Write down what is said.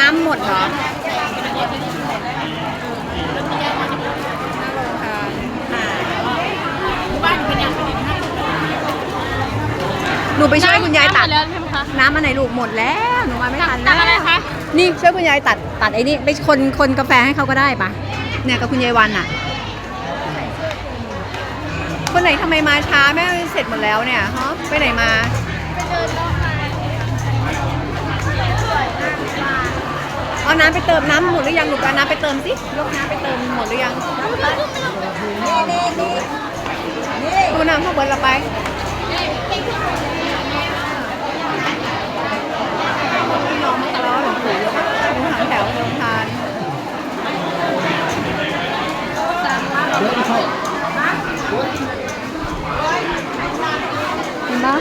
น้ำหมดเหรอหนูไปช่วยคุณยายตัดน้ำอันไหนลูกหมดแล้วหนูมาไม่ทันแล้วอะไรคะนี่ช่วยคุณยายตัดไอ้นี่ไปคนกาแฟให้เขาก็ได้ปะเนี่ยกับคุณยายวันอะคนไหนทำไมมาช้าแม่เสร็จหมดแล้วเนี่ยฮะไปไหนมาเอาน้ำไปเติมน้ำหมดหรือยังลูกเอาน้ำไปเติมสิยกน้ำไปเติมหมดหรือยังดูน้ำข้างบนเราไปพี่น้องมาตลอดหลงปู่ลงถังแถวลงทานเห็นปะ